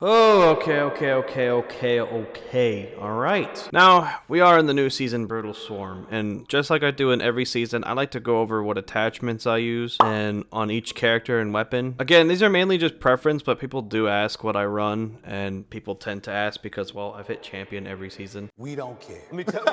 Oh, okay. All right. Now, we are in the new season, Brutal Swarm, and just like I do in every season, I like to go over what attachments I use and on each character and weapon. Again, these are mainly just preference, but people do ask what I run, and people tend to ask because, well, I've hit champion every season. We don't care. Let me tell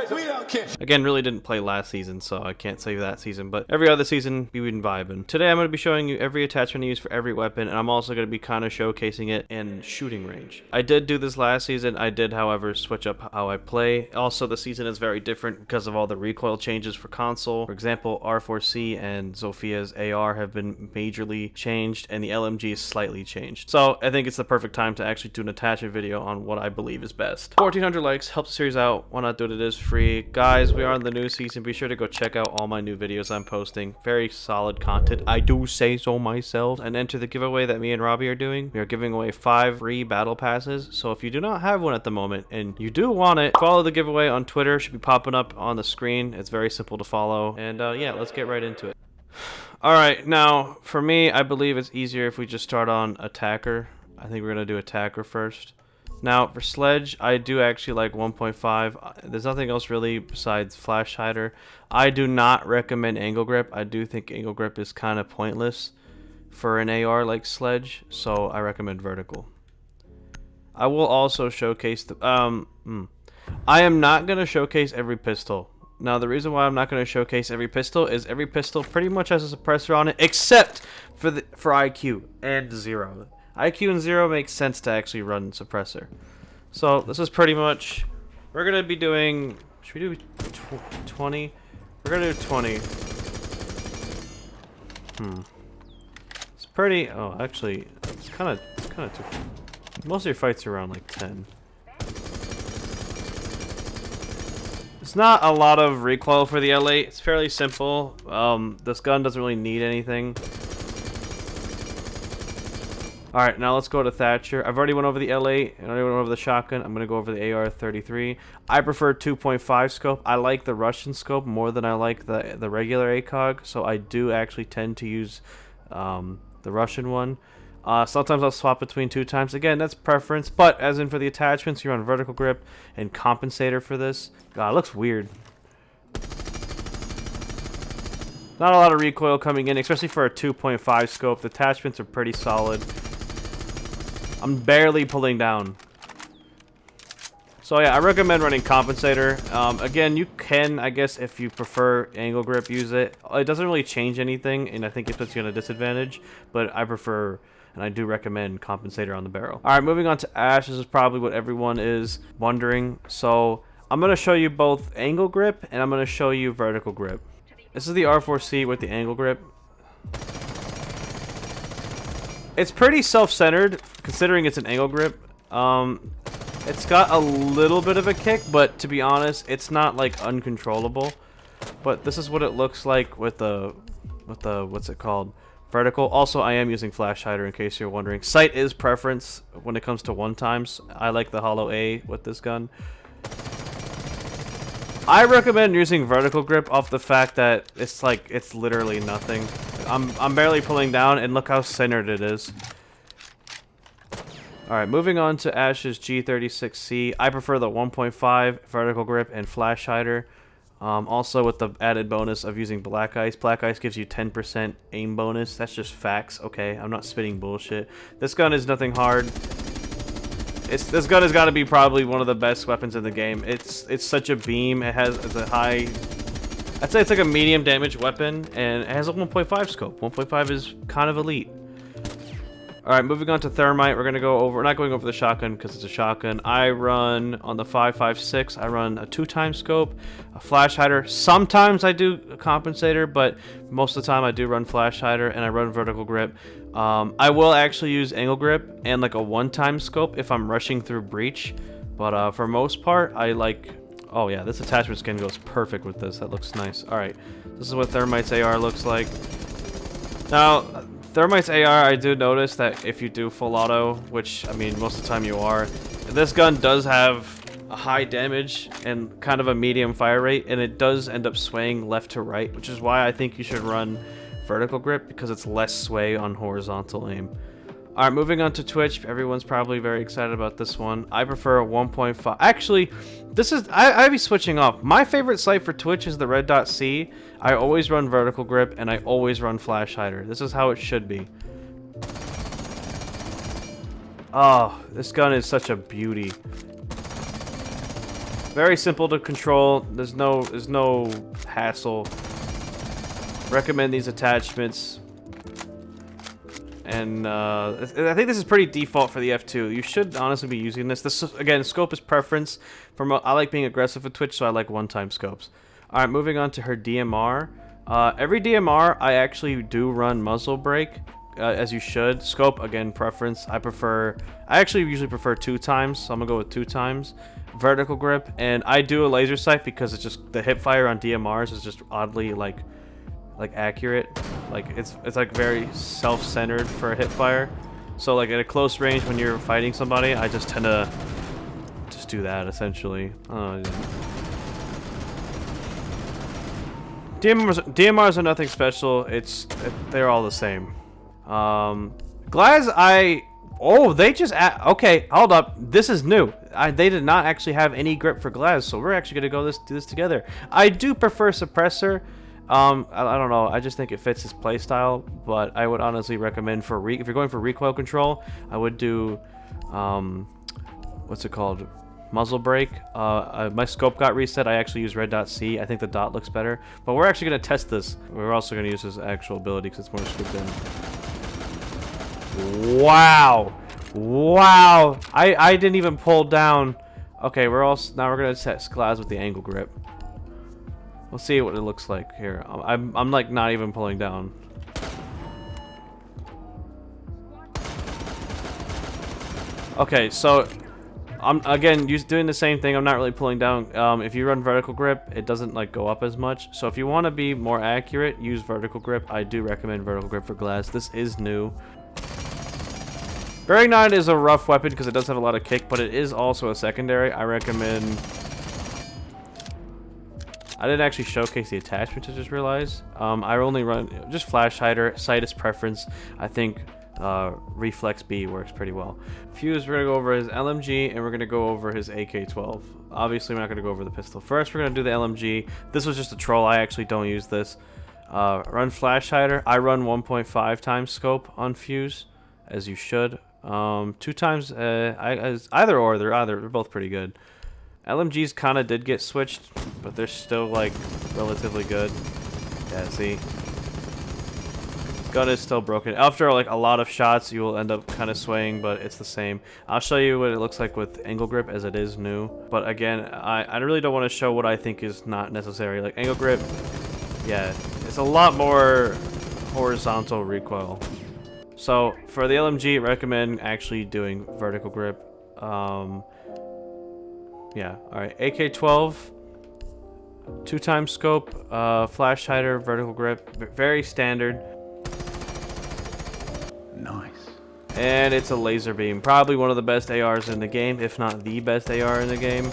you, we don't care. Again, really didn't play last season, so I can't say that season, but every other season, we've been vibing. Today, I'm going to be showing you every attachment I use for every weapon, and I'm also going to be kind of showcasing it in shooting range. I did do this last season. I did, however, switch up how I play. Also, the season is very different because of all the recoil changes for console. For example, R4C and Zophia's AR have been majorly changed, and the LMG is slightly changed. So I think it's the perfect time to actually do an attachment video on what I believe is best. 1,400 likes helps the series out. Why not do it? It is free. Guys, we are in the new season. Be sure to go check out all my new videos I'm posting. Very solid content. I do say so myself. And enter the giveaway that me and Robbie are doing. We are giving away 5 free battle passes. So if you do not have one at the moment and you do want it, follow the giveaway on Twitter. It should be popping up on the screen. It's very simple to follow. And yeah, let's get right into it. Alright, now for me, I believe it's easier if we just start on attacker. I think we're going to do attacker first. Now for sledge, I do actually like 1.5. There's nothing else really besides flash hider. I do not recommend angle grip. I do think angle grip is kind of pointless for an AR like sledge, so I recommend vertical. I will also showcase the I am not going to showcase every pistol. Now the reason why I'm not going to showcase every pistol is every pistol pretty much has a suppressor on it, except for IQ and 0. IQ and 0 makes sense to actually run suppressor. So this is pretty much, we're going to be doing, should we do 20? We're going to do 20. It's pretty, oh actually, it's kind of too, most of your fights are around like 10. It's not a lot of recoil for the L8. It's fairly simple. This gun doesn't really need anything. Alright, now let's go to Thatcher. I've already went over the L8, and I already went over the shotgun. I'm going to go over the AR-33. I prefer 2.5 scope. I like the Russian scope more than I like the regular ACOG, so I do actually tend to use the Russian one. Sometimes I'll swap between 2 times. Again, that's preference, but as in for the attachments, you're on vertical grip and compensator for this. God, it looks weird. Not a lot of recoil coming in, especially for a 2.5 scope. The attachments are pretty solid. I'm barely pulling down. So yeah, I recommend running compensator. Again, you can, I guess, if you prefer angle grip, use it. It doesn't really change anything, and I think it puts you at a disadvantage, but I prefer, and I do recommend compensator on the barrel. Alright, moving on to Ash. This is probably what everyone is wondering. So I'm going to show you both angle grip, and I'm going to show you vertical grip. This is the R4C with the angle grip. It's pretty self-centered, considering it's an angle grip. It's got a little bit of a kick, but to be honest, it's not like uncontrollable. But this is what it looks like with the what's it called? Vertical. Also, I am using flash hider in case you're wondering. Sight is preference when it comes to one times. I like the hollow A with this gun. I recommend using vertical grip off the fact that it's literally nothing. I'm barely pulling down, and look how centered it is. Alright, moving on to Ash's G36C. I prefer the 1.5 vertical grip and flash hider. Also with the added bonus of using black ice. Black ice gives you 10% aim bonus. That's just facts, okay? I'm not spitting bullshit. This gun is nothing hard. This gun has got to be probably one of the best weapons in the game. It's such a beam. It's a high... I'd say it's like a medium damage weapon, and it has a 1.5 scope. 1.5 is kind of elite. Alright, moving on to thermite. We're going to go over... We're not going over the shotgun because it's a shotgun. I run on the 5.56. I run a 2-time scope, a flash hider. Sometimes I do a compensator, but most of the time I do run flash hider, and I run vertical grip. I will actually use angle grip and like a 1-time scope if I'm rushing through breach. But for most part, I like... Oh yeah, this attachment skin goes perfect with this. That looks nice. Alright, this is what Thermite's AR looks like. Now, Thermite's AR, I do notice that if you do full auto, which, I mean, most of the time you are, this gun does have a high damage and kind of a medium fire rate, and it does end up swaying left to right, which is why I think you should run vertical grip, because it's less sway on horizontal aim. Alright, moving on to Twitch. Everyone's probably very excited about this one. I prefer 1.5. Actually, this is... I'd be switching off. My favorite site for Twitch is the red dot C. I always run vertical grip, and I always run flash hider. This is how it should be. Oh, this gun is such a beauty. Very simple to control. There's no hassle. Recommend these attachments. And I think this is pretty default for the F2. You should honestly be using this. This again, scope is preference. I like being aggressive with Twitch, so I like one-time scopes. All right, moving on to her DMR. Every DMR, I actually do run muzzle brake, as you should. Scope again, preference. I actually usually prefer 2 times, so I'm gonna go with 2 times. Vertical grip, and I do a laser sight because it's just the hip fire on DMRs is just oddly like accurate. Like it's like very self-centered for a hip fire. So like at a close range when you're fighting somebody, I just tend to just do that essentially. DMRs are nothing special. They're all the same. Glass, they just okay, hold up. This is new. They did not actually have any grip for glass, so we're actually gonna do this together. I do prefer suppressor. I don't know. I just think it fits his playstyle, but I would honestly recommend if you're going for recoil control, I would do what's it called? Muzzle brake. My scope got reset. I actually use red dot C. I think the dot looks better, but we're actually gonna test this. We're also gonna use his actual ability because it's more scooped in. Wow! I didn't even pull down. Okay, now we're gonna test glass with the angle grip. We'll see what it looks like here. I'm like not even pulling down. Okay, so I'm again doing the same thing. I'm not really pulling down. If you run vertical grip, it doesn't like go up as much. So if you want to be more accurate, use vertical grip. I do recommend vertical grip for glass. This is new. Bearing 9 is a rough weapon because it does have a lot of kick, but it is also a secondary. I recommend... I didn't actually showcase the attachment, I just realized. I only run just flash hider, sight is preference. I think reflex B works pretty well. Fuse, we're gonna go over his LMG and we're gonna go over his AK-12. Obviously, we're not gonna go over the pistol. First, we're gonna do the LMG. This was just a troll. I actually don't use this. Run flash hider. I run 1.5 times scope on Fuse, as you should. 2 times. Either or, they're both pretty good. LMGs kind of did get switched, but they're still like relatively good. Yeah, see, gun is still broken. After like a lot of shots, you will end up kind of swaying, but it's the same. I'll show you what it looks like with angle grip, as it is new. But again, I really don't want to show what I think is not necessary. Like angle grip, yeah, it's a lot more horizontal recoil. So for the LMG, recommend actually doing vertical grip. Yeah, alright. AK-12, 2 times scope, flash hider, vertical grip, very standard. Nice. And it's a laser beam. Probably one of the best ARs in the game, if not the best AR in the game.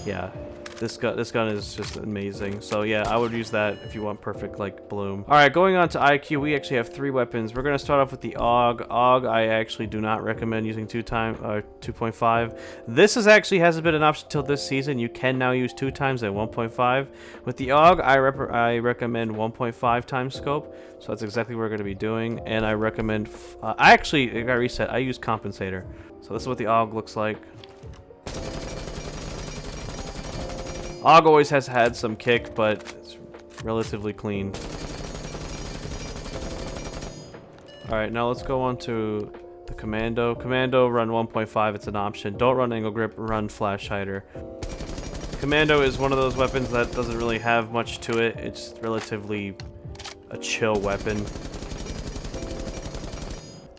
Yeah. This gun is just amazing. So yeah, I would use that if you want perfect like bloom. All right, going on to IQ, we actually have 3 weapons. We're gonna start off with the AUG. AUG, I actually do not recommend using 2.5. This hasn't been an option till this season. You can now use 2 times at 1.5. With the AUG, I recommend 1.5 times scope. So that's exactly what we're gonna be doing. And I recommend. It got reset. I use compensator. So this is what the AUG looks like. AUG always has had some kick, but it's relatively clean. Alright, now let's go on to the Commando. Commando, run 1.5, it's an option. Don't run angle grip, run flash hider. Commando is one of those weapons that doesn't really have much to it. It's relatively a chill weapon.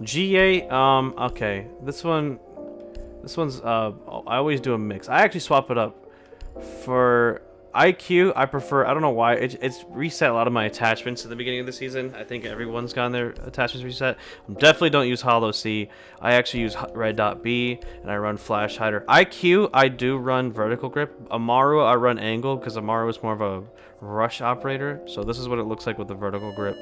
GA, okay. This one's, I always do a mix. I actually swap it up. For IQ, I prefer, I don't know why, it's reset a lot of my attachments at the beginning of the season. I think everyone's gotten their attachments reset. I definitely don't use hollow C. I actually use red dot B, and I run flash hider. IQ, I do run vertical grip. Amaru, I run angle, because Amaru is more of a rush operator. So this is what it looks like with the vertical grip.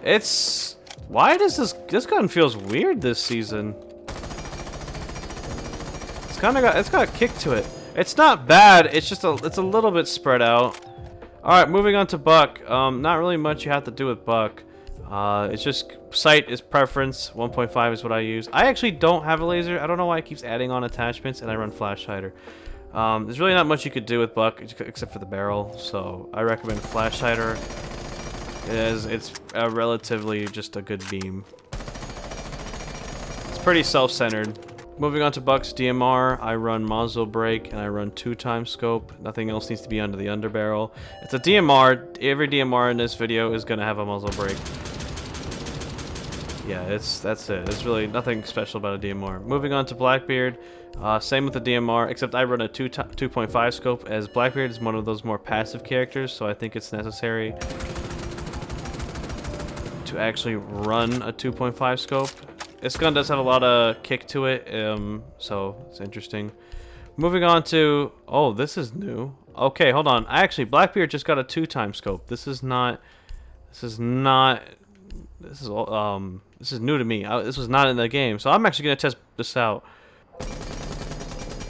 It's... Why does this gun feels weird this season? It's got a kick to it. It's not bad, it's just it's a little bit spread out. Alright, moving on to Buck. Not really much you have to do with Buck. It's just sight is preference. 1.5 is what I use. I actually don't have a laser. I don't know why it keeps adding on attachments, and I run flash hider. There's really not much you could do with Buck except for the barrel, so I recommend flash hider. It's relatively just a good beam. It's pretty self-centered. Moving on to Buck's DMR, I run muzzle brake and I run 2x scope. Nothing else needs to be under the underbarrel. It's a DMR. Every DMR in this video is gonna have a muzzle brake. Yeah, that's it. There's really nothing special about a DMR. Moving on to Blackbeard, same with the DMR, except I run a 2.5 scope, as Blackbeard is one of those more passive characters, so I think it's necessary to actually run a 2.5 scope. This gun does have a lot of kick to it, so it's interesting. Moving on to... Oh, this is new. Okay, hold on. Actually, Blackbeard just got a 2x scope. This is new to me. This was not in the game, so I'm actually gonna test this out.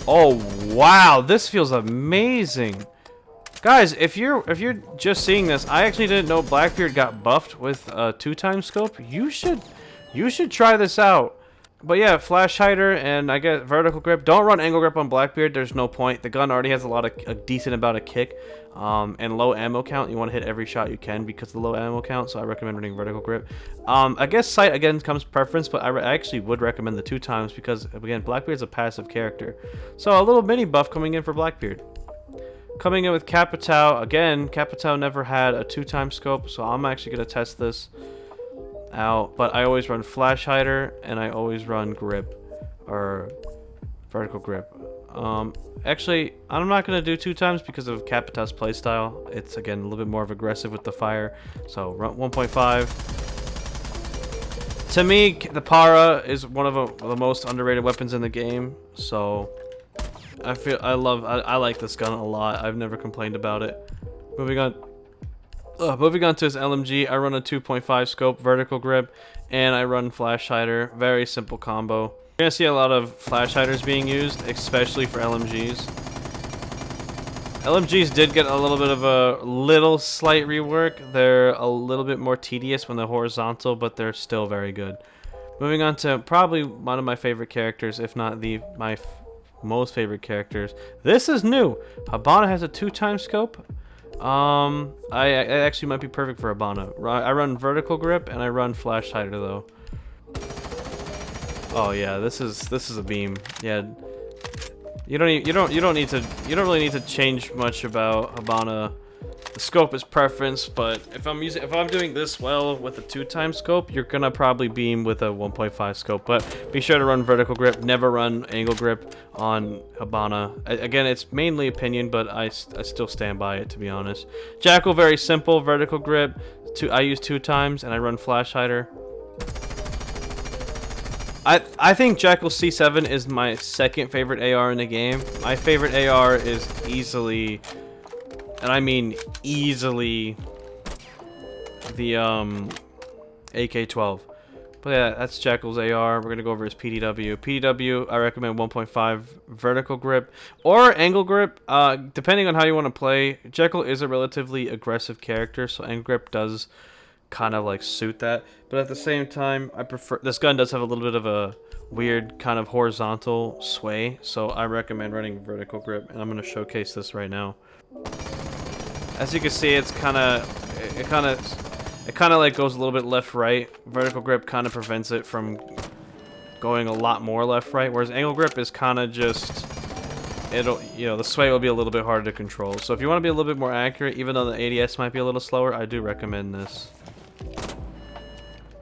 Oh wow, this feels amazing, guys. If you're just seeing this, I actually didn't know Blackbeard got buffed with a 2x scope. You should try this out. But yeah, flash hider and I get vertical grip. Don't run angle grip on Blackbeard. There's no point. The gun already has a decent amount of kick and low ammo count. You want to hit every shot you can because of the low ammo count. So I recommend running vertical grip. I guess sight again comes preference, but I actually would recommend the 2x because again, Blackbeard's a passive character. So a little mini buff coming in for Blackbeard. Coming in with Capitao. Again, Capitao never had a 2x scope, so I'm actually gonna test this out, but I always run flash hider and I always run grip or vertical grip. Actually, I'm not gonna do 2x because of Capita's playstyle. It's again a little bit more of aggressive with the fire, so run 1.5. To me, the Para is one of the most underrated weapons in the game, so I like this gun a lot. I've never complained about it. Moving on to his LMG, I run a 2.5 scope, vertical grip, and I run flash hider. Very simple combo. You're gonna see a lot of flash hiders being used, especially for LMGs. LMGs did get a little bit of a slight rework. They're a little bit more tedious when they're horizontal, but they're still very good. Moving on to probably one of my favorite characters, if not my most favorite characters. This is new. Habana has a 2x scope. I actually might be perfect for Habana. I run vertical grip and I run flash hider though. Oh yeah, this is a beam. Yeah, you don't really need to change much about Habana. The scope is preference, but if I'm doing this well with a 2x scope, you're gonna probably beam with a 1.5 scope. But be sure to run vertical grip. Never run angle grip on Habana. Again, it's mainly opinion, but I still stand by it, to be honest. Jackal, very simple. Vertical grip. I use 2x and I run flash hider. I think Jackal C7 is my second favorite AR in the game. My favorite AR is easily, and I mean easily, the AK-12. But yeah, that's Jackal's AR. We're gonna go over his PDW. PDW, I recommend 1.5 vertical grip or angle grip, depending on how you want to play. Jackal is a relatively aggressive character, so angle grip does kind of like suit that. But at the same time, I prefer, this gun does have a little bit of a weird kind of horizontal sway, so I recommend running vertical grip, and I'm gonna showcase this right now. As you can see, it kind of like goes a little bit left-right. Vertical grip kind of prevents it from going a lot more left-right, whereas angle grip is kind of just, the sway will be a little bit harder to control. So if you want to be a little bit more accurate, even though the ADS might be a little slower, I do recommend this.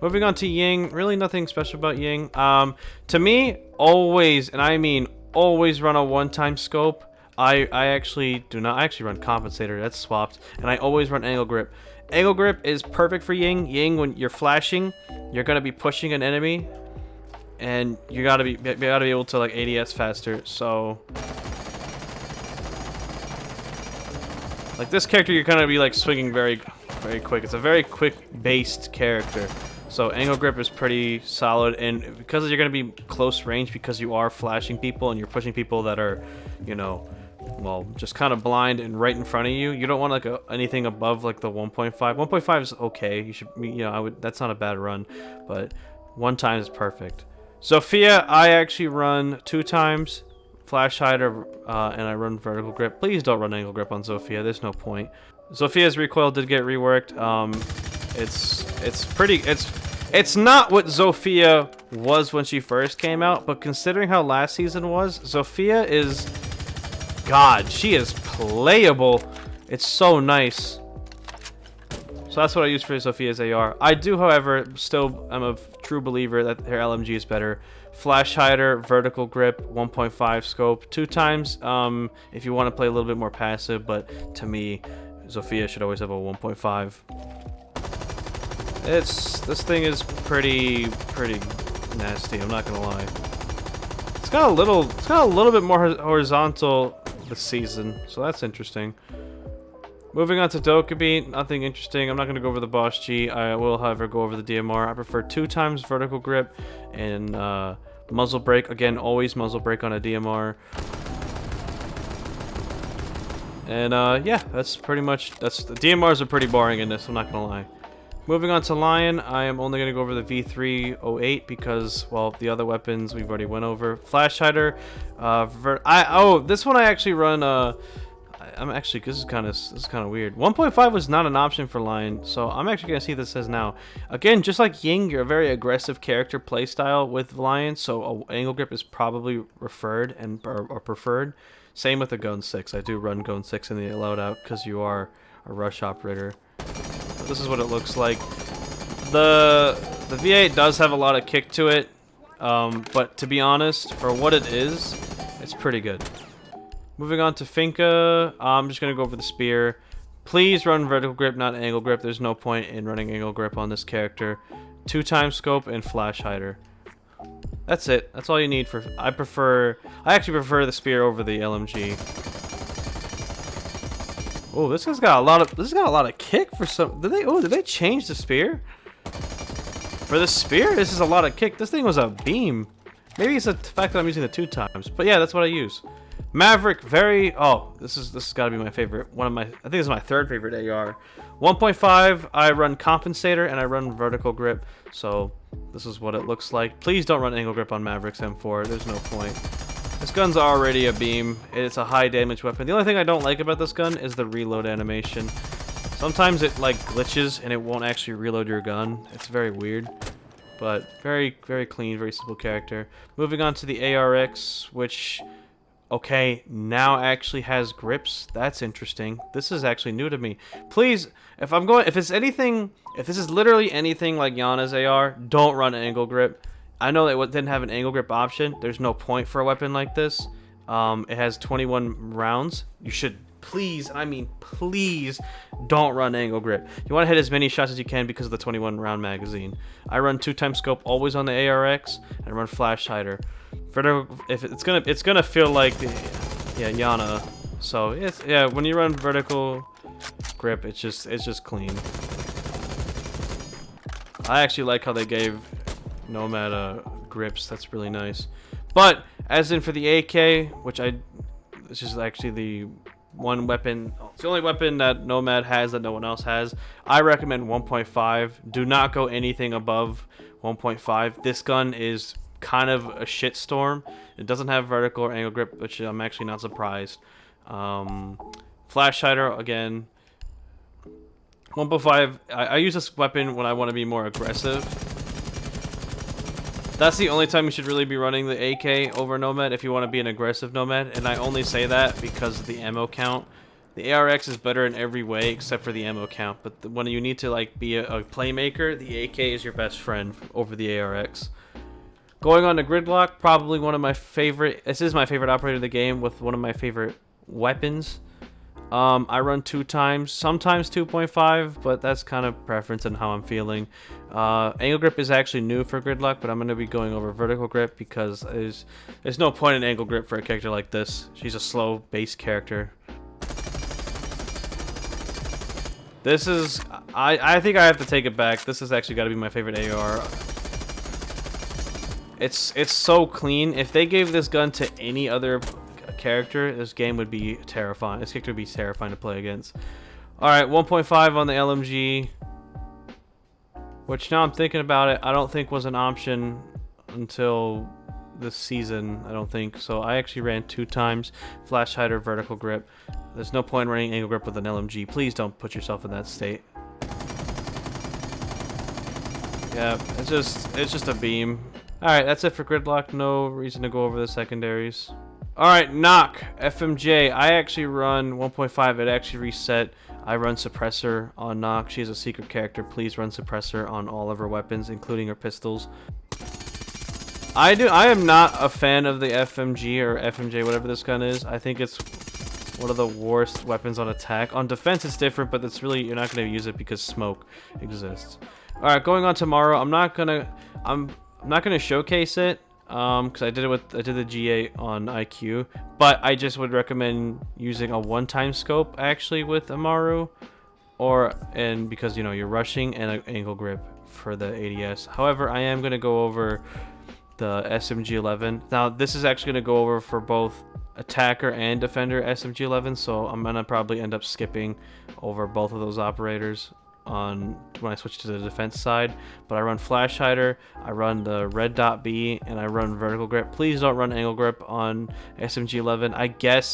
Moving on to Ying, really nothing special about Ying. To me, always, and I mean always, run a 1x scope. I actually do not. I actually run compensator. That's swapped, and I always run angle grip. Angle grip is perfect for Ying. Ying, when you're flashing, you're gonna be pushing an enemy, and you gotta be able to like ADS faster. So, like this character, you're gonna be like swinging very. very quick. It's a very quick-based character. So angle grip is pretty solid, and because you're going to be close range, because you are flashing people and you're pushing people that are, you know, well, just kind of blind and right in front of you. You don't want like anything above like the 1.5. 1.5 is okay. You should, you know, that's not a bad run, but 1 time is perfect. Sophia, I actually run 2 times. Flash hider, and I run vertical grip. Please don't run angle grip on Sophia. There's no point. Sophia's recoil did get reworked. It's not what Sophia was when she first came out, but considering how last season was, Sophia is God. She is playable. It's so nice. So that's what I use for Sophia's AR. I do, however, still am a true believer that her LMG is better. Flash hider, vertical grip, 1.5 scope, 2 times if you want to play a little bit more passive, but to me, Sophia should always have a 1.5. This thing is pretty nasty, I'm not gonna lie. It's got a little bit more horizontal this season, so that's interesting. Moving on to Dokkaebi, nothing interesting. I'm not going to go over the boss G. I will, however, go over the DMR. I prefer 2 times vertical grip and muzzle brake. Again, always muzzle brake on a DMR. And yeah, that's pretty much, the DMRs are pretty boring in this, I'm not going to lie. Moving on to Lion, I am only going to go over the V308 because, well, the other weapons we've already went over. Flash hider, this one I actually run, I'm actually, this is kind of weird. 1.5 was not an option for Lion, so I'm actually gonna see what this says now. Again, just like Ying, you're a very aggressive character playstyle with Lion, so angle grip is probably referred or preferred. Same with the Gun 6. I do run Gun 6 in the loadout because you are a rush operator. But this is what it looks like. The V8 does have a lot of kick to it, but to be honest, for what it is, it's pretty good. Moving on to Finka, I'm just going to go over the spear. Please run vertical grip, not angle grip. There's no point in running angle grip on this character. 2 times scope and flash hider. That's it. That's all you need for... I actually prefer the spear over the LMG. Oh, this has got a lot of kick for some... Did they change the spear? For the spear, this is a lot of kick. This thing was a beam. Maybe it's the fact that I'm using the 2 times. But yeah, that's what I use. Maverick, this has got to be my favorite. I think this is my 3rd favorite AR. 1.5, I run compensator and I run vertical grip. So this is what it looks like. Please don't run angle grip on Maverick's M4. There's no point. This gun's already a beam. It's a high damage weapon. The only thing I don't like about this gun is the reload animation. Sometimes it like glitches and it won't actually reload your gun. It's very weird. But very clean, very simple character. Moving on to the ARX, which... Okay, now actually has grips. That's interesting. This is actually new to me. Please, if this is literally anything like Yana's AR, don't run angle grip. I know that it didn't have an angle grip option. There's no point for a weapon like this. It has 21 rounds. You should please, and I mean please, don't run angle grip. You want to hit as many shots as you can because of the 21 round magazine. I run 2 times scope always on the ARX, and I run flash hider. If it's gonna feel like Yana. So when you run vertical grip, it's just clean. I actually like how they gave Nomad grips. That's really nice. But as in for the AK, this is actually the one weapon. It's the only weapon that Nomad has that no one else has. I recommend 1.5. Do not go anything above 1.5. This gun is kind of a shitstorm. It doesn't have vertical or angle grip, which I'm actually not surprised. Flash hider again. 1.5. I use this weapon when I want to be more aggressive. That's the only time you should really be running the AK over Nomad if you want to be an aggressive Nomad, and I only say that because of the ammo count. The ARX is better in every way except for the ammo count, but when you need to like be a playmaker, the AK is your best friend over the ARX. Going on to Gridlock, probably one of my favorite... This is my favorite operator in the game with one of my favorite weapons. I run 2 times, sometimes 2.5, but that's kind of preference and how I'm feeling. Angle grip is actually new for Gridlock, but I'm going to be going over vertical grip because there's no point in angle grip for a character like this. She's a slow base character. This is, I think I have to take it back. This has actually got to be my favorite AR. It's so clean. If they gave this gun to any other character, this game would be terrifying. This character would be terrifying to play against. Alright, 1.5 on the LMG. Which, now I'm thinking about it, I don't think was an option until this season. I don't think. So I actually ran 2 times. Flash hider, vertical grip. There's no point running angle grip with an LMG. Please don't put yourself in that state. Yeah, it's just a beam. Alright, that's it for Gridlock. No reason to go over the secondaries. Alright, Knock. FMJ. I actually run 1.5. It actually reset. I run Suppressor on Knock. She's a secret character. Please run Suppressor on all of her weapons, including her pistols. I am not a fan of the FMG or FMJ, whatever this gun is. I think it's one of the worst weapons on attack. On defense, it's different, but it's really, you're not going to use it because smoke exists. Alright, going on tomorrow. I'm not gonna showcase it because I did the GA on IQ, but I just would recommend using a one-time scope actually with Amaru, and because you're rushing, and an angle grip for the ADS. However, I am gonna go over the SMG-11. Now this is actually gonna go over for both attacker and defender SMG-11, so I'm gonna probably end up skipping over both of those operators on when I switch to the defense side. But I run flash hider, I run the red dot B, and I run vertical grip. Please don't run angle grip on SMG-11.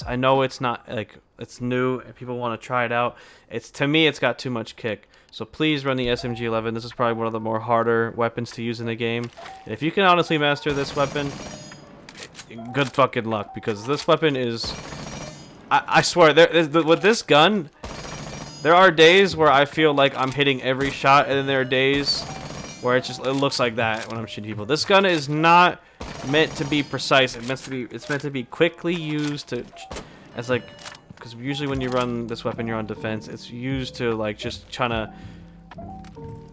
I know it's not, like, it's new and people want to try it out. To me it's got too much kick, so please run the SMG-11. This is probably one of the more harder weapons to use in the game, and if you can honestly master this weapon, good fucking luck, because this weapon is, I swear, with this gun, there are days where I feel like I'm hitting every shot, and then there are days where it looks like that when I'm shooting people. This gun is not meant to be precise. It's meant to be quickly used because usually when you run this weapon, you're on defense. It's used to like just trying to,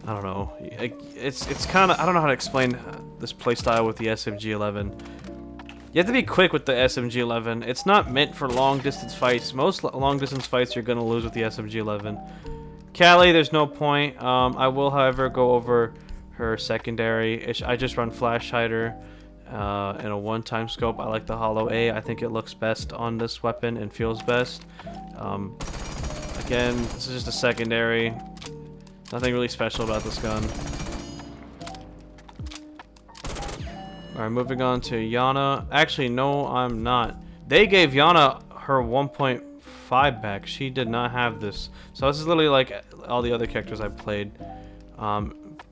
I don't know. It's kind of, I don't know how to explain this playstyle with the SMG-11. You have to be quick with the SMG-11. It's not meant for long-distance fights. Most long-distance fights you're going to lose with the SMG-11. Callie, there's no point. I will, however, go over her secondary. I just run flash hider and a one-time scope. I like the hollow A. I think it looks best on this weapon and feels best. Again, this is just a secondary. Nothing really special about this gun. Alright, moving on to Yana. Actually, no, I'm not. They gave Yana her 1.5 back. She did not have this. So this is literally like all the other characters I've played.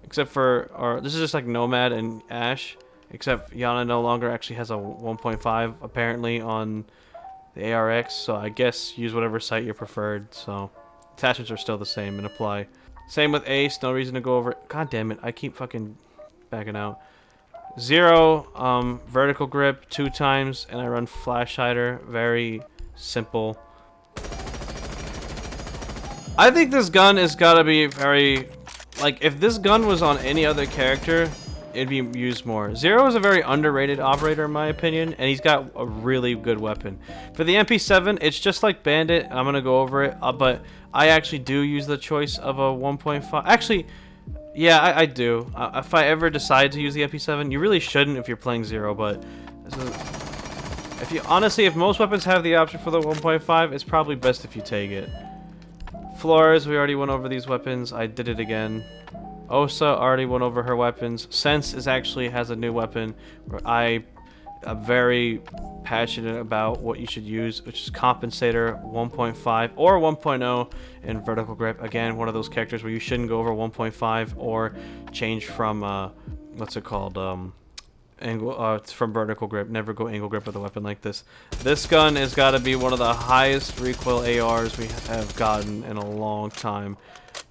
Except for, this is just like Nomad and Ash. Except Yana no longer actually has a 1.5 apparently on the ARX. So I guess use whatever site you preferred. So attachments are still the same and apply. Same with Ace. No reason to go over it. God damn it. I keep fucking backing out. 0 vertical grip 2 times, and I run flash hider. Very simple. I think this gun has got to be very, like, if this gun was on any other character, it'd be used more. 0 is a very underrated operator in my opinion, and he's got a really good weapon. For the MP7, it's just like Bandit. I'm gonna go over it, but I actually do use the choice of a 1.5. Actually, yeah, I do. If I ever decide to use the MP7, you really shouldn't if you're playing 0, but if most weapons have the option for the 1.5, it's probably best if you take it. Flores, we already went over these weapons. I did it again. Osa already went over her weapons. Sense has a new weapon where I'm very passionate about what you should use, which is Compensator 1.5 or 1.0 in vertical grip. Again, one of those characters where you shouldn't go over 1.5 or change from what's it called, it's from vertical grip. Never go angle grip with a weapon like this. This gun has got to be one of the highest recoil ARs we have gotten in a long time.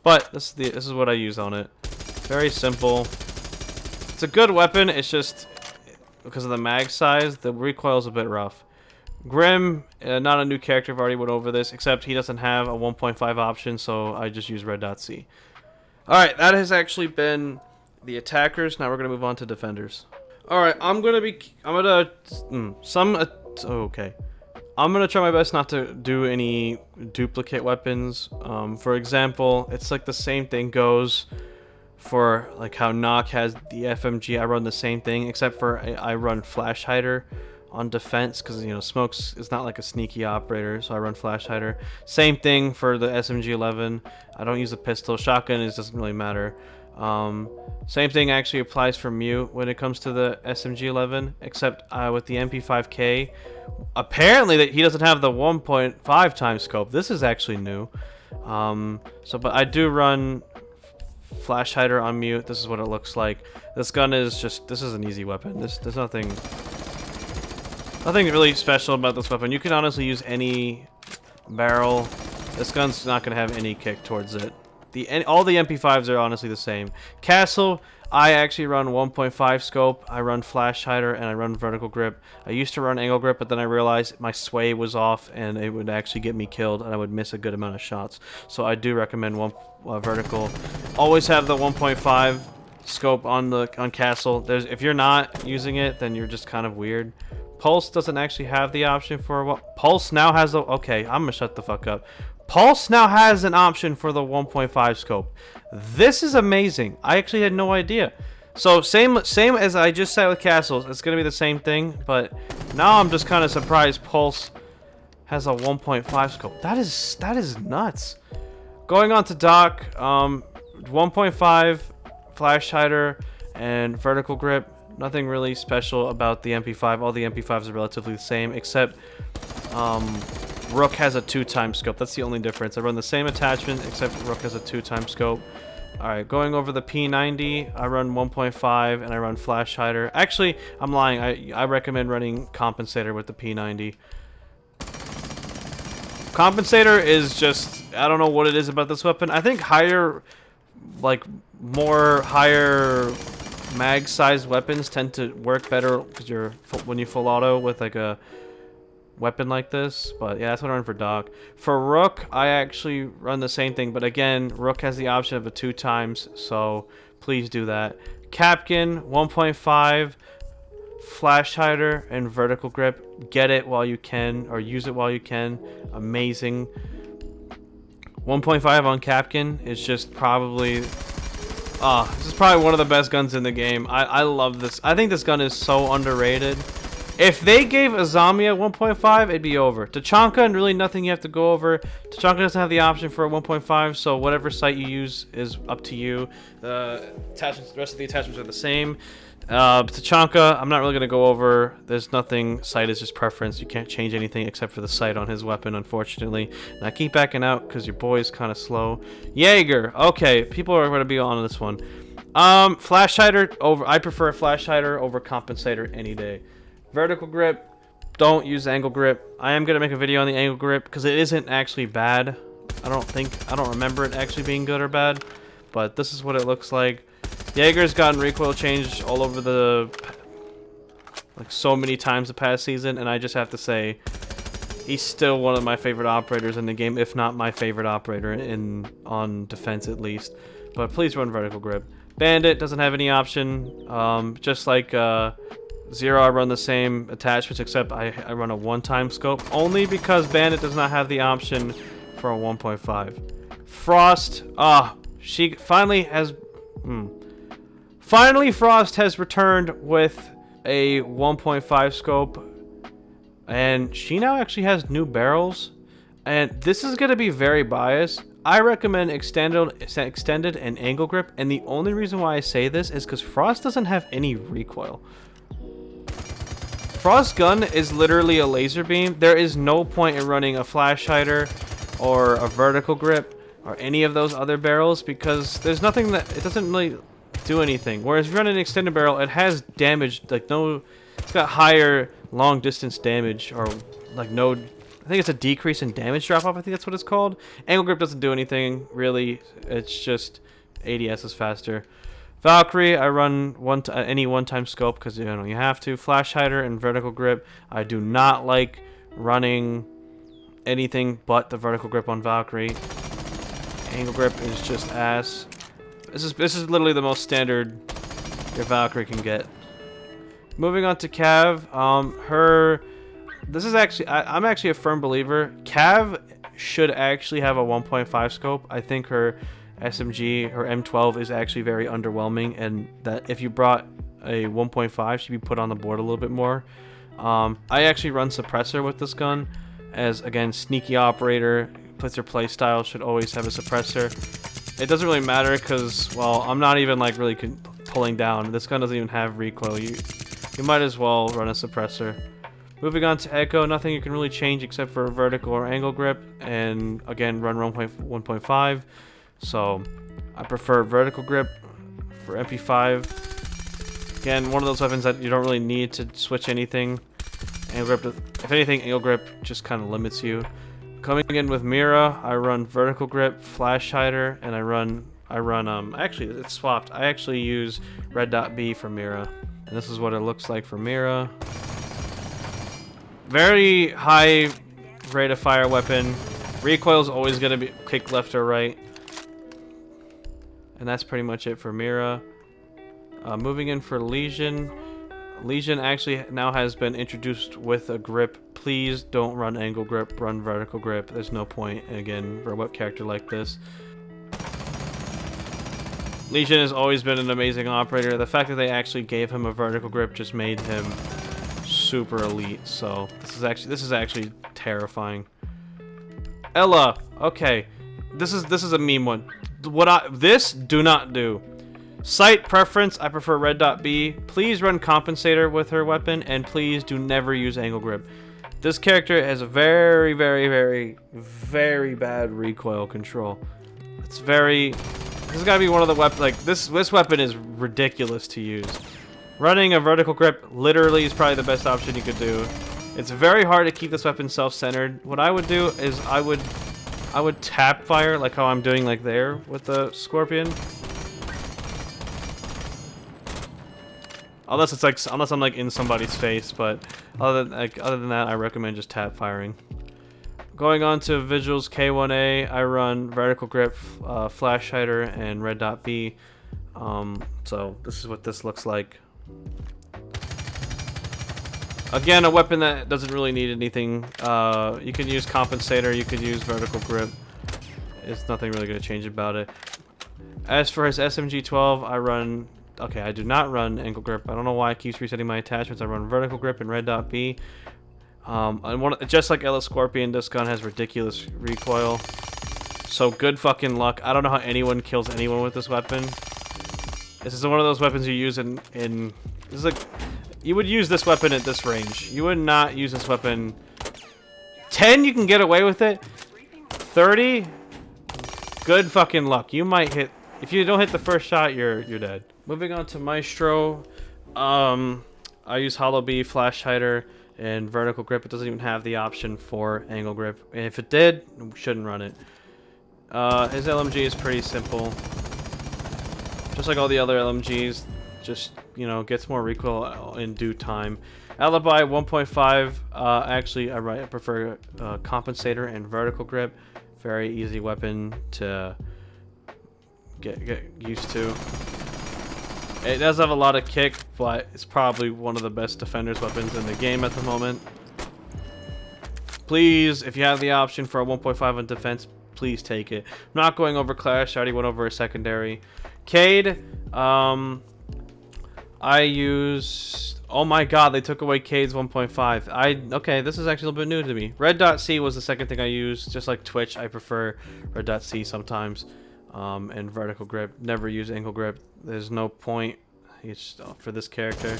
But this is what I use on it. Very simple. It's a good weapon. It's just because of the mag size, the recoil is a bit rough. Grim, not a new character. I've already went over this, except he doesn't have a 1.5 option, so I just use red dot C. All right, that has actually been the attackers. Now we're gonna move on to defenders. All right, okay. I'm gonna try my best not to do any duplicate weapons. For example, it's like the same thing goes for like how Nock has the FMG. I run the same thing, except for I run Flash Hider on defense because, you know, Smokes is not like a sneaky operator, so I run Flash Hider. Same thing for the SMG-11. I don't use a pistol. Shotgun doesn't really matter. Same thing actually applies for Mute when it comes to the SMG-11, except with the MP5K, apparently that he doesn't have the 1.5 times scope. This is actually new. But I do run Flash Hider on Mute. This is what it looks like. This gun is just, this is an easy weapon. There's nothing really special about this weapon. You can honestly use any barrel. This gun's not gonna have any kick towards it. All the MP5s are honestly the same. Castle, I actually run 1.5 scope. I run Flash Hider and I run vertical grip. I used to run angle grip, but then I realized my sway was off and it would actually get me killed and I would miss a good amount of shots. So I do recommend vertical. Always have the 1.5 scope on Castle. If you're not using it, then you're just kind of weird. Pulse doesn't actually have the option for what Pulse now has the okay, I'm gonna shut the fuck up. Pulse now has an option for the 1.5 scope. This is amazing. I actually had no idea. So same as I just said with Castles, it's gonna be the same thing, but now I'm just kind of surprised Pulse has a 1.5 scope. That is nuts. Going on to Doc, 1.5 Flash Hider and vertical grip. Nothing really special about the MP5. All the MP5s are relatively the same, except Rook has a 2-time scope. That's the only difference. I run the same attachment, except Rook has a 2-time scope. Alright, going over the P90, I run 1.5 and I run Flash Hider. Actually, I'm lying. I recommend running Compensator with the P90. Compensator is just, I don't know what it is about this weapon. I think higher mag sized weapons tend to work better because when you full auto with like a weapon like this. But yeah, that's what I run for Doc. For Rook, I actually run the same thing, but again, Rook has the option of a 2 times, so please do that. Capkin 1.5 Flash Hider and vertical grip. Get it while you can, or use it while you can. Amazing. 1.5 on Capkin is just probably this is probably one of the best guns in the game. I love this. I think this gun is so underrated. If they gave Azamiya 1.5, it'd be over. Tachanka, and really nothing you have to go over. Tachanka doesn't have the option for a 1.5, so whatever sight you use is up to you. The rest of the attachments are the same. Tachanka, I'm not really going to go over. There's nothing. Sight is just preference. You can't change anything except for the sight on his weapon, unfortunately. And I keep backing out because your boy's kind of slow. Jaeger. Okay, people are going to be on this one. Flash Hider over. I prefer Flash Hider over Compensator any day. Vertical grip. Don't use angle grip. I am going to make a video on the angle grip because it isn't actually bad. I don't remember it actually being good or bad. But this is what it looks like. Jaeger's gotten recoil changed all over so many times the past season, and I just have to say, he's still one of my favorite operators in the game, if not my favorite operator on defense at least. But please run vertical grip. Bandit doesn't have any option. Just like Zero, I run the same attachments, except I run a 1-time scope, only because Bandit does not have the option for a 1.5. Frost, she finally has. Finally, Frost has returned with a 1.5 scope, and she now actually has new barrels. And this is going to be very biased. I recommend extended and angle grip, and the only reason why I say this is because Frost doesn't have any recoil. Frost's gun is literally a laser beam. There is no point in running a Flash Hider or a vertical grip or any of those other barrels because there's nothing that it doesn't really do anything. Whereas if you run an extended barrel, it has damage, it's got higher long distance damage, or I think it's a decrease in damage drop off. I think that's what it's called. Angle grip doesn't do anything really. It's just ADS is faster. Valkyrie, I run any 1-time scope because you have to. Flash Hider and vertical grip. I do not like running anything but the vertical grip on Valkyrie. Angle grip is just ass. This is literally the most standard your Valkyrie can get. Moving on to Cav, her This is actually, I'm actually a firm believer. Cav should actually have a 1.5 scope. I think her SMG, her M12 is actually very underwhelming, and that if you brought a 1.5, she'd be put on the board a little bit more. I actually run suppressor with this gun, as again, sneaky operator, plus your playstyle should always have a suppressor. It doesn't really matter because, well, I'm not even like really pulling down. This gun doesn't even have recoil. You might as well run a suppressor. Moving on to Echo, nothing you can really change except for vertical or angle grip, and again, run 1.5. So I prefer vertical grip for MP5. Again, one of those weapons that you don't really need to switch anything. Angle grip, if anything, angle grip just kind of limits you. Coming in with Mira, I run vertical grip, flash hider, and I run actually it's swapped. I actually use red dot B for Mira, and this is what it looks like for Mira. Very high rate of fire weapon. Recoil is always gonna be kick left or right, and that's pretty much it for Mira. Moving in for Legion. Legion actually now has been introduced with a grip. Please don't run angle grip, run vertical grip. There's no point, again, for a web character like this. Legion has always been an amazing operator. The fact that they actually gave him a vertical grip just made him super elite. So this is actually terrifying. Ella, okay, this is a meme one. Do not do. Sight preference, I prefer red dot B. Please run compensator with her weapon, and please do never use angle grip. This character has a very, very, very, very bad recoil control. This has got to be one of the weapons. Like this weapon is ridiculous to use. Running a vertical grip literally is probably the best option you could do. It's very hard to keep this weapon self-centered. What I would do is I would tap fire like how I'm doing like there with the Scorpion. Unless I'm like in somebody's face, but other than that, I recommend just tap firing. Going on to visuals, K1A, I run vertical grip, flash hider, and red dot B. So this is what this looks like. Again, a weapon that doesn't really need anything. You can use compensator, you could use vertical grip. It's nothing really going to change about it. As for his SMG-12, I run. Okay, I do not run angle grip. I don't know why it keeps resetting my attachments. I run vertical grip and red dot B. And just like Ella Scorpion, this gun has ridiculous recoil. So good fucking luck. I don't know how anyone kills anyone with this weapon. This is one of those weapons you use in this is like, you would use this weapon at this range. You would not use this weapon. 10, you can get away with it. 30, good fucking luck. You might hit. If you don't hit the first shot, you're dead. Moving on to Maestro, I use hollow B, flash hider, and vertical grip. It doesn't even have the option for angle grip. And if it did, we shouldn't run it. His LMG is pretty simple. Just like all the other LMGs, just, you know, gets more recoil in due time. Alibi 1.5, actually I prefer compensator and vertical grip. Very easy weapon to get used to. It does have a lot of kick, but it's probably one of the best defender's weapons in the game at the moment. Please, if you have the option for a 1.5 on defense, please take it. I'm not going over Clash, I already went over a secondary. Cade, I use... Oh my god, they took away Cade's 1.5. Okay, this is actually a little bit new to me. Red dot C was the second thing I used. Just like Twitch, I prefer red dot C sometimes. And vertical grip. Never use angle grip. There's no point. It's for this character.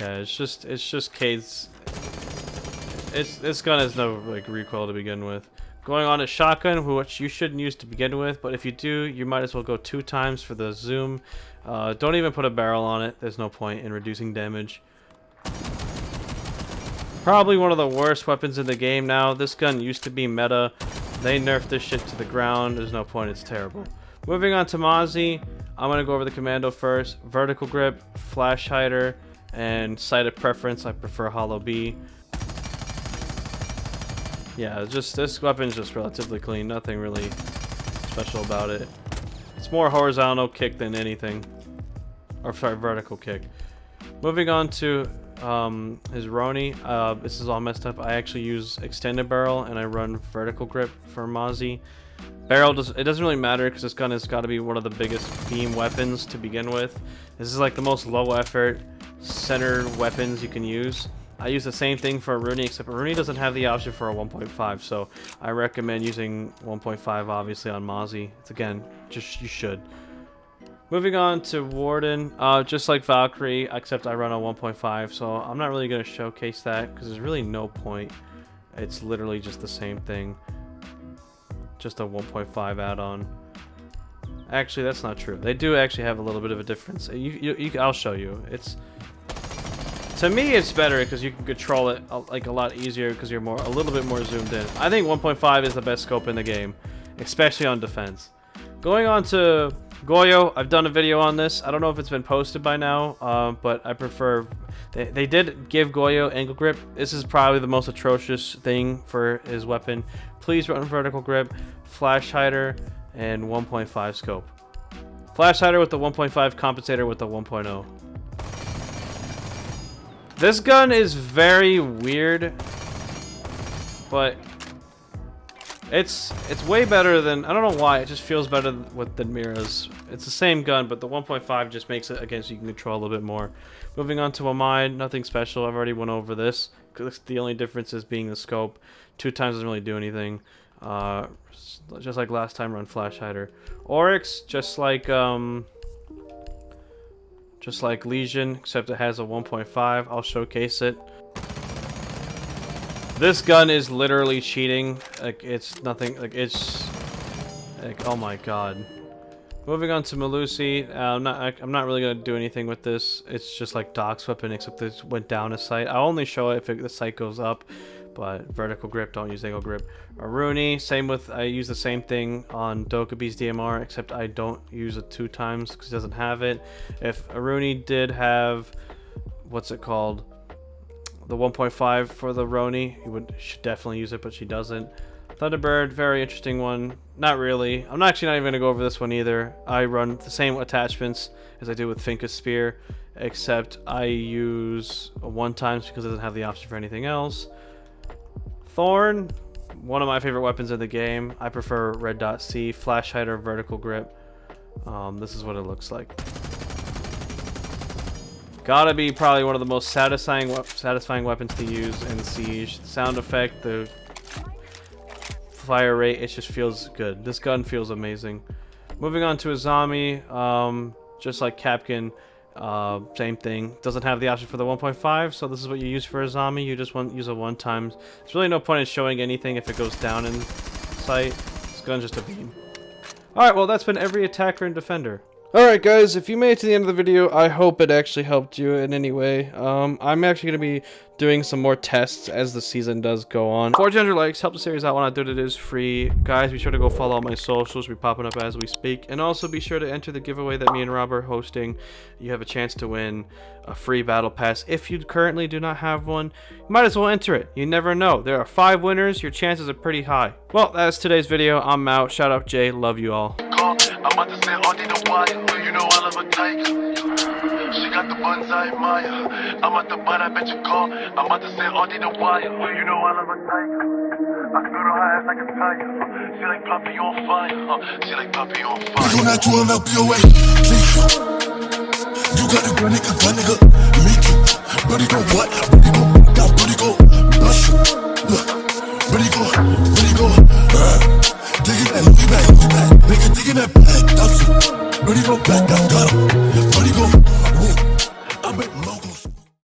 Yeah, it's just Cade's. This gun has no like recoil to begin with. Going on to shotgun, which you shouldn't use to begin with, but if you do, you might as well go 2 times for the zoom. Don't even put a barrel on it. There's no point in reducing damage. Probably one of the worst weapons in the game now. This gun used to be meta. They nerfed this shit to the ground. There's no point. It's terrible. Moving on to Mozzie. I'm going to go over the commando first. Vertical grip, flash hider, and sight of preference. I prefer hollow B. Yeah, just this weapon's just relatively clean. Nothing really special about it. It's more horizontal kick than anything. Or sorry, vertical kick. Moving on to his Roni. This is all messed up. I actually use extended barrel and I run vertical grip for Mozzie. Barrel it doesn't really matter because this gun has got to be one of the biggest beam weapons to begin with. This is like the most low effort center weapons you can use. I use the same thing for a Rooney, except Rooney doesn't have the option for a 1.5, so I recommend using 1.5 obviously on Mozzie. It's again, just you should. Moving on to Warden, just like Valkyrie, except I run a 1.5, so I'm not really going to showcase that because there's really no point. It's literally just the same thing. Just a 1.5 add-on. Actually, that's not true. They do actually have a little bit of a difference. I'll show you. To me, it's better because you can control it like a lot easier because you're a little bit more zoomed in. I think 1.5 is the best scope in the game, especially on defense. Going on to Goyo, I've done a video on this. I don't know if it's been posted by now, but I prefer. They did give Goyo angle grip. This is probably the most atrocious thing for his weapon. Please run vertical grip, flash hider, and 1.5 scope. Flash hider with the 1.5, compensator with the 1.0. This gun is very weird, but it's way better than, I don't know why, it just feels better than Mira's. It's the same gun, but the 1.5 just makes it, again, so you can control a little bit more. Moving on to Amide, nothing special. I've already went over this. The only difference is being the scope. 2 times doesn't really do anything. Just like last time, run flash hider. Oryx, just like Legion, except it has a 1.5. I'll showcase it. This gun is literally cheating. Like, it's nothing. Like, it's like, oh my god. Moving on to Melusi. I'm not really gonna do anything with this. It's just like Doc's weapon, except this went down a sight. I'll only show it if the sight goes up. But vertical grip, don't use angle grip. Aruni, same with, I use the same thing on Dokubi's DMR, except I don't use it 2 times because it doesn't have it. If Aruni did have, what's it called, the 1.5 for the Roni, you should definitely use it, but she doesn't. Thunderbird, very interesting one. Not really. I'm actually not even gonna go over this one either. I run the same attachments as I do with Finka's Spear, except I use a 1 times because it doesn't have the option for anything else. Thorn, one of my favorite weapons in the game. I prefer red dot C, flash hider, vertical grip. This is what it looks like. Gotta be probably one of the most satisfying weapons to use in Siege. The sound effect, the fire rate, it just feels good. This gun feels amazing. Moving on to Azami, just like Capkin. Same thing, doesn't have the option for the 1.5, so this is what you use for a zombie. You just use a 1 times. There's really no point in showing anything if it goes down in sight. This gun's just a beam. Alright, well, that's been every attacker and defender. Alright guys, if you made it to the end of the video, I hope it actually helped you in any way. I'm actually going to be doing some more tests as the season does go on. 400 likes, help the series out when I do it. It is free. Guys, be sure to go follow all my socials. We'll be popping up as we speak. And also be sure to enter the giveaway that me and Rob are hosting. You have a chance to win a free battle pass. If you currently do not have one, you might as well enter it. You never know. There are 5 winners. Your chances are pretty high. Well, that's today's video. I'm out. Shout out Jay. Love you all. I'm about to say all the wire, you know I love a tiger. She got the buns I admire. I'm at the butt, I bet you call. I'm about to say all the wire, you know I love a tiger. I can go to her ass like a tire. She like Poppy on fire. She like Poppy on fire. You not doing up your way. You got a gun, nigga. Me too. Buddy go what? Buddy go. Got buddy go. Blush you. Look. Buddy go. Digging that, look back. Nigga digging that back. That's it. Buddy go back. Got him. Buddy go. I bet locals.